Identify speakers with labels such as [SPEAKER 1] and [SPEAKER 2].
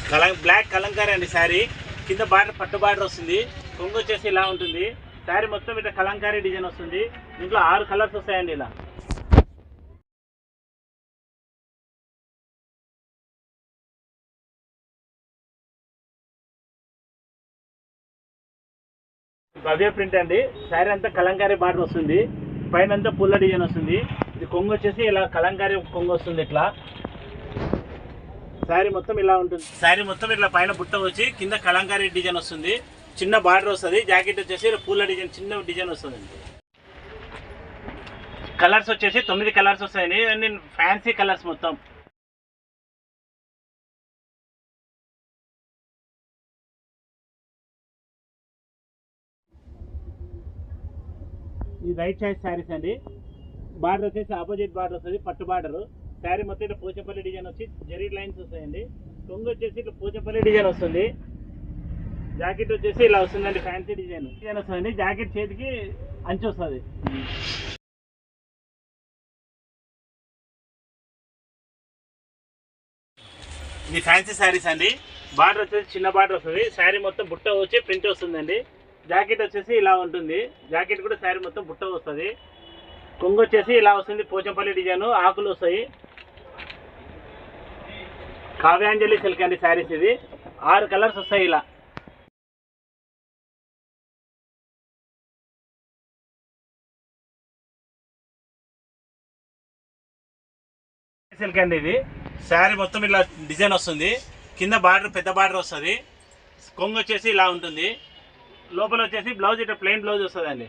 [SPEAKER 1] Black Kalamkari అండి శారీ. కింద border పట్టు బార్డర్ వస్తుంది. కొంగు వచ్చేసి ఇలా ఉంటుంది. శారీ మొత్తం ఇట్లా కలంకారీ డిజైన్ వస్తుంది. దీంట్లో 6 కలర్స్ వస్తాయండి. ఇలా భవ్య ప్రింట్ అండి. శారీ అంతా కలంకారీ బార్డర్ వస్తుంది. పైన అంతా పుల్ల డిజైన్ వస్తుంది. ఇది కొంగు వచ్చేసి ఇలా కలంకారీ కొంగు వస్తుంది. ఇట్లా శారీ మొత్తం ఇలా ఉంటుంది. శారీ మొత్తం ఇట్లా పైన బుట్ట వచ్చి కింద కలంకారీ డిజైన్ వస్తుంది. చిన్న బార్డర్ వస్తుంది. జాకెట్ వచ్చేసి పూల డిజైన్ చిన్న డిజైన్ వస్తుంది. కలర్స్ వచ్చేసి 9 కలర్స్ వస్తాయండి. ఇవన్నీ ఫ్యాన్సీ కలర్స్ మొత్తం. ఈ రైట్ సైడ్ శారీస్ అండి. బార్డర్ వచ్చేసి ఆపోజిట్ బార్డర్ వస్తుంది. పట్టు బార్డర్. శారీ మొత్తం ఇట్లా పోచంపల్లి డిజైన్ వచ్చి జరీ లైన్స్ వస్తాయండి. కొంగు వచ్చేసి ఇట్లా పోచంపల్లి డిజైన్ వస్తుంది. జాకెట్ వచ్చేసి ఇలా వస్తుందండి. ఫ్యాన్సీ డిజైన్ వస్తుందండి. జాకెట్ చేతికి అంచు వస్తుంది. ఇది ఫ్యాన్సీ శారీస్ అండి. బార్డర్ వచ్చేసి చిన్న బార్డర్ వస్తుంది. శారీ మొత్తం బుట్ట వచ్చి ప్రింట్ వస్తుందండి. జాకెట్ వచ్చేసి ఇలా ఉంటుంది. జాకెట్ కూడా శారీ మొత్తం బుట్ట వస్తుంది. కొంగు వచ్చేసి ఇలా వస్తుంది. పోచంపల్లి డిజైన్ ఆకులు వస్తాయి. కావ్యాంజలి సిల్క్ అండి శారీస్. ఇది 6 కలర్స్ వస్తాయి. ఇలా సిల్క్ అండి. ఇది శారీ మొత్తం ఇలా డిజైన్ వస్తుంది. కింద బార్డర్ పెద్ద బార్డర్ వస్తుంది. కొంగు వచ్చేసి ఇలా ఉంటుంది. లోపల వచ్చేసి బ్లౌజ్ ఇట్లా ప్లెయిన్ బ్లౌజ్ వస్తుంది అండి.